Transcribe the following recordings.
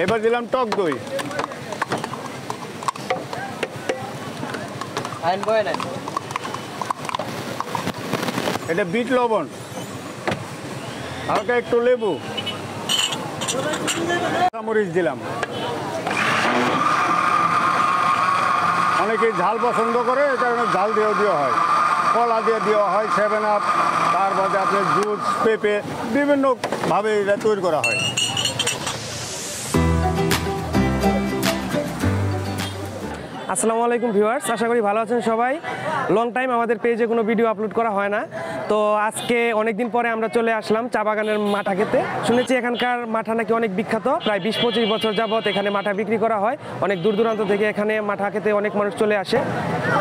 এবার দিলাম টক দই। এটা বিট লবণ, হালকা একটু লেবু, মরিচ দিলাম। অনেকেই ঝাল পছন্দ করে, এটা ঝাল দিয়েও দেওয়া হয়, কলা দিয়ে দেওয়া হয়, 7 আপ, তার বাদে আপনার জুস, পেঁপে, বিভিন্নভাবে এটা তৈরি করা হয়। আসসালামু আলাইকুম ভিউয়ার্স, আশা করি ভালো আছেন সবাই। লং টাইম আমাদের পেজে কোনো ভিডিও আপলোড করা হয় না, তো আজকে অনেকদিন পরে আমরা চলে আসলাম চা বাগানের মাঠা খেতে। শুনেছি এখানকার মাঠা নাকি অনেক বিখ্যাত, প্রায় 20-25 বছর যাবত এখানে মাঠা বিক্রি করা হয়। অনেক দূর দূরান্ত থেকে এখানে মাঠা খেতে অনেক মানুষ চলে আসে।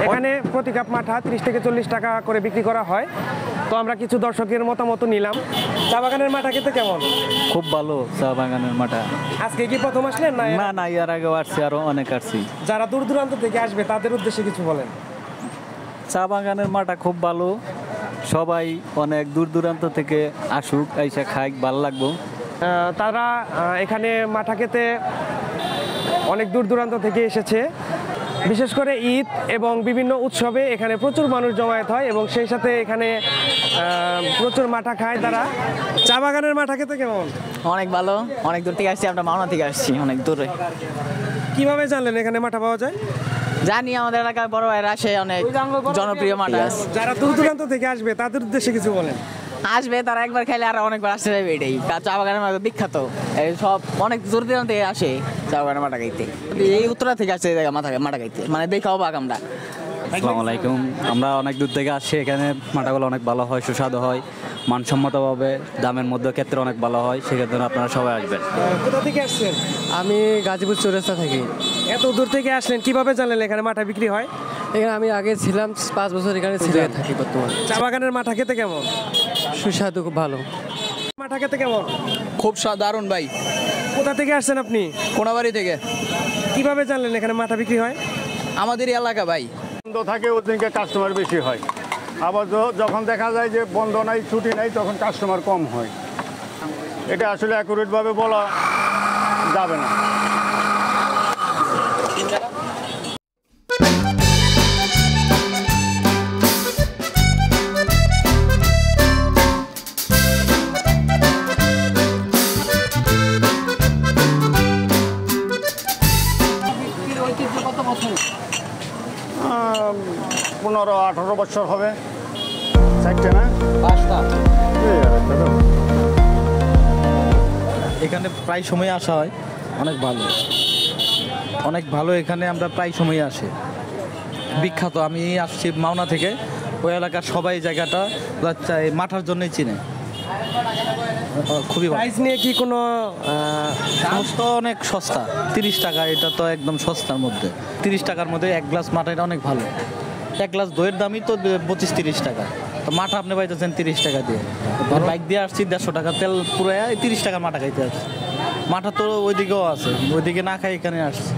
এখানে প্রতি কাপ মাঠা 30 থেকে 40 টাকা করে বিক্রি করা হয়। তো আমরা কিছু দর্শকের মতামত নিলাম। চা বাগানের মাঠা খেতে কেমন? খুব ভালো চা বাগানের মাঠা। আজকে কি প্রথম আসলেন না? না না, এর আগেও আসছি, আরো অনেক আসছি। যারা দূর দূরান্ত থেকে আসবে তাদের উদ্দেশ্যে কিছু বলেন। চা বাগানের মাঠা খুব ভালো, সবাই অনেক দূর দূরান্ত থেকে আসুক, আইসা খাই, ভালো লাগবো। তারা এখানে মাঠা খেতে অনেক দূর দূরান্ত থেকে এসেছে। বিশেষ করে ঈদ এবং বিভিন্ন উৎসবে এখানে প্রচুর মানুষ জমায়েত হয় এবং সেই সাথে এখানে প্রচুর মাঠা খায় তারা। চা বাগানের মাঠা খেতে কেমন? অনেক ভালো, অনেক দূর থেকে আসছি, আমরা মাওনা থেকে আসছি, অনেক দূরে। কিভাবে জানলেন এখানে মাঠা পাওয়া যায়? জানি আমাদের এলাকায় বড় ভাইয়ের আসে, অনেক জনপ্রিয় মাঠা। যারা দূর দূরান্ত থেকে আসবে তাদের উদ্দেশ্যে কিছু বলেন। আসবে তারা একবার খাইলে আর অনেকবার আসতে যাবে, এটাই চা বাগানের মাঠা বিখ্যাত। এই সব অনেক দূর দূরান্ত থেকে আসে চা বাগানের মাঠা খাইতে। এই উত্তরা থেকে আসছে এই জায়গায় মাঠা খাইতে, মানে দেখা অবাক আমরা। আসসালামু আলাইকুম, আমরা অনেক দূর থেকে আসছি। এখানে মাঠাগুলো অনেক ভালো হয়, সুস্বাদু হয়, মানসম্মতভাবে দামের মধ্যে ক্ষেত্রে অনেক ভালো হয়। সেক্ষেত্রে আপনারা সবাই আসবেন। কোথা থেকে আসছেন? আমি গাজীপুর চৌরাস্তা থাকি। এত দূর থেকে আসলেন, কিভাবে জানলেন এখানে মাঠা বিক্রি হয়? এখানে আমি আগে ছিলাম 5 বছর, এখানে থাকি বর্তমানে। চা বাগানের মাঠা খেতে কেমন? সুস্বাদু, খুব ভালো। মাঠা খেতে কেমন? খুব দারুণ ভাই। কোথা থেকে আসছেন আপনি? কোনাবাড়ি থেকে। কিভাবে জানলেন এখানে মাঠা বিক্রি হয়? আমাদের এলাকা ভাই। বন্ধ থাকে ওদিনকে কাস্টমার বেশি হয়, আবার যখন দেখা যায় যে বন্ধ নাই, ছুটি নাই, তখন কাস্টমার কম হয়। এটা আসলে অ্যাকুরেটভাবে বলা যাবে না। কত বছর? 15-18 বছর হবে। 4টে না 5টা। এখানে প্রায় সময় আসা হয়, অনেক ভালো, অনেক ভালো। এখানে আমরা প্রায় সময় আসি, বিখ্যাত। আমি আসছি মাওনা থেকে, ওই এলাকার সবাই জায়গাটা মাঠার জন্যই চিনে। খুবই ভালো। প্রাইস নিয়ে কি কোনো দাম তো অনেক সস্তা, 30 টাকা। এটা তো একদম সস্তার মধ্যে, 30 টাকার মধ্যে 1 গ্লাস মাঠা, এটা অনেক ভালো। 1 গ্লাস দইয়ের দামই তো 25-30 টাকা, তো মাঠা আপনি পাইতেছেন 30 টাকা দিয়ে। বাইক দিয়ে আসছি, 150 টাকা তেল পুরো 30 টাকার মাঠা খাইতে আসছি। মাঠা তো ওইদিকেও আছে, ওইদিকে না খাই এখানে আসছি।